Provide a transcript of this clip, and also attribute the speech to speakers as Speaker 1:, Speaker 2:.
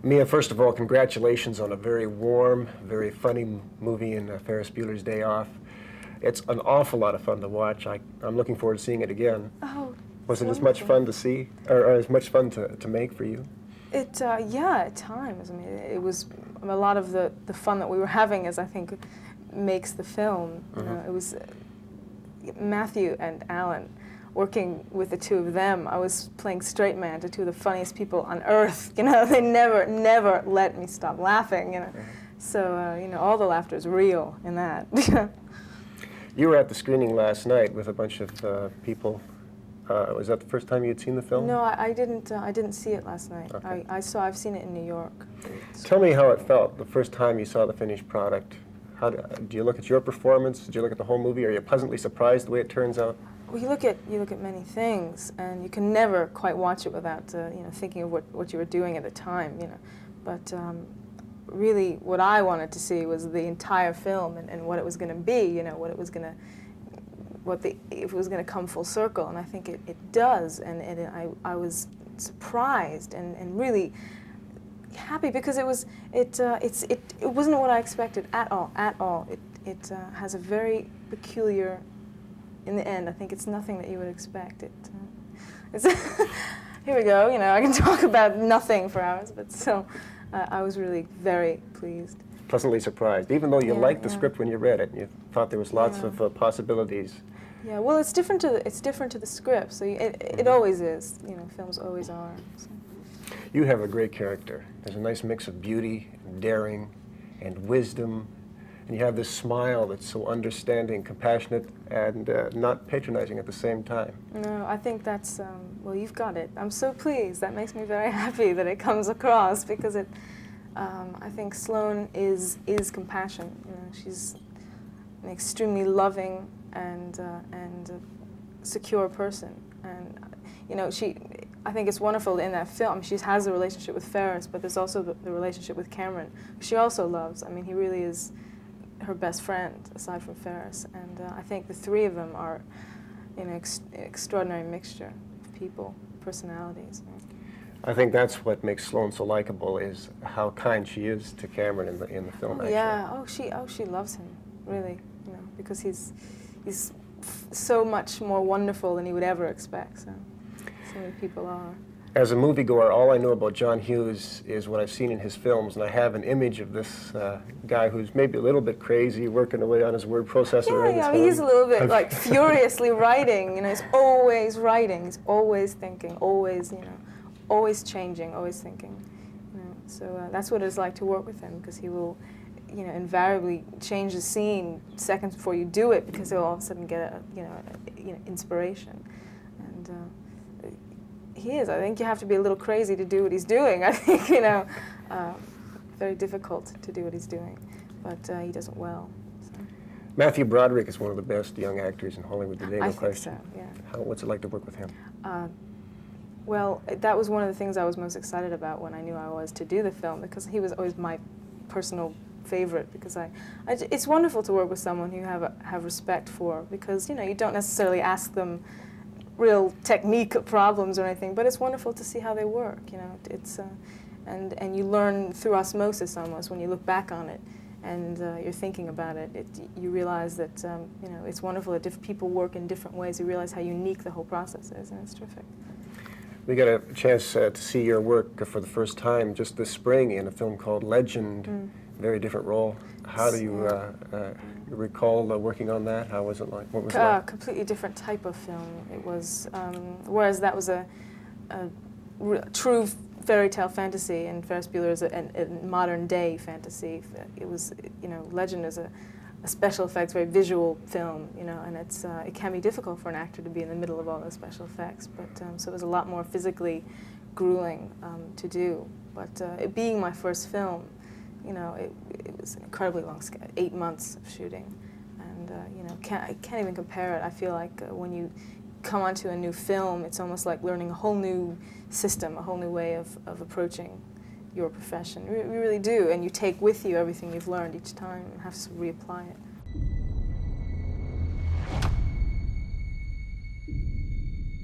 Speaker 1: Mia, first of all, congratulations on a very warm, very funny movie in Ferris Bueller's Day Off. It's an awful lot of fun to watch. I'm looking forward to seeing it again.
Speaker 2: Oh,
Speaker 1: was it as much fun to see, or as much fun to make for you?
Speaker 2: Yeah, at times. I mean, it was a lot of the fun that we were having, as I think makes the film. You know, it was Matthew and Alan. Working with the two of them, I was playing straight man to two of the funniest people on earth. You know, they never let me stop laughing. You know, so you know, all the laughter is real in that.
Speaker 1: You were at the screening last night with a bunch of people. Was that the first time you'd seen the film?
Speaker 2: No, I didn't see it last night.
Speaker 1: Okay.
Speaker 2: I've seen it in New York.
Speaker 1: Tell me how it felt the first time you saw the finished product. How do you look at your performance? Did you look at the whole movie? Are you pleasantly surprised the way it turns out?
Speaker 2: Well, you look at many things, and you can never quite watch it without you know, thinking of what you were doing at the time. You know, but really, what I wanted to see was the entire film and what it was going to be. You know, what it was going to, if it was going to come full circle, and I think it does. And I was surprised and really happy because it wasn't what I expected at all. At all, it has a very peculiar. In the end, I think it's nothing that you would expect. It's here we go. You know, I can talk about nothing for hours, but still, I was really very pleased.
Speaker 1: Pleasantly surprised, even though you liked the script when you read it, and you thought there was lots of possibilities.
Speaker 2: Yeah, well, it's different to the script. So it always is. You know, films always are. So.
Speaker 1: You have a great character. There's a nice mix of beauty, and daring, and wisdom. And you have this smile that's so understanding, compassionate, and not patronizing at the same time. No,
Speaker 2: I think that's, well, you've got it. I'm so pleased. That makes me very happy that it comes across because I think Sloan is compassion. You know, she's an extremely loving and secure person. And, you know, I think it's wonderful in that film. She has a relationship with Ferris, but there's also the relationship with Cameron, who she also loves. I mean, he really is her best friend, aside from Ferris, and I think the three of them are, you know, extraordinary mixture of people, personalities.
Speaker 1: I think that's what makes Sloan so likable, is how kind she is to Cameron in the film. Actually.
Speaker 2: Yeah. She loves him, really. You know, because he's so much more wonderful than you would ever expect. So many people are.
Speaker 1: As a moviegoer, all I know about John Hughes is what I've seen in his films, and I have an image of this guy who's maybe a little bit crazy, working away on his word processor.
Speaker 2: Yeah, he's a little bit like furiously writing. You know, he's always writing, he's always thinking, always, you know, always changing, always thinking. You know, so that's what it's like to work with him, because he will, you know, invariably change the scene seconds before you do it, because he'll all of a sudden get a inspiration. And he is. I think you have to be a little crazy to do what he's doing. I think, you know, very difficult to do what he's doing, but he does it well. So.
Speaker 1: Matthew Broderick is one of the best young actors in Hollywood today, no question.
Speaker 2: I think so, yeah.
Speaker 1: What's it like to work with him?
Speaker 2: Well, that was one of the things I was most excited about when I knew I was to do the film, because he was always my personal favorite, because it's wonderful to work with someone who you have respect for, because, you know, you don't necessarily ask them real technique problems or anything, but it's wonderful to see how they work. You know, it's and you learn through osmosis almost when you look back on it, and you're thinking about it. You realize that you know, it's wonderful that different people work in different ways. You realize how unique the whole process is, and it's terrific.
Speaker 1: We got a chance to see your work for the first time just this spring in a film called Legend. Very different role. How do you recall working on that? How was it like? What was it like?
Speaker 2: Completely different type of film. It was, whereas that was a true fairy tale fantasy, and Ferris Bueller is a modern day fantasy. It was, you know, Legend is a special effects, very visual film, you know, and it can be difficult for an actor to be in the middle of all those special effects. But so it was a lot more physically grueling to do. But it being my first film, you know, it was an incredibly long, 8 months of shooting, and you know, I can't even compare it. I feel like when you come onto a new film, it's almost like learning a whole new system, a whole new way of approaching your profession. You really do, and you take with you everything you've learned each time and have to reapply it.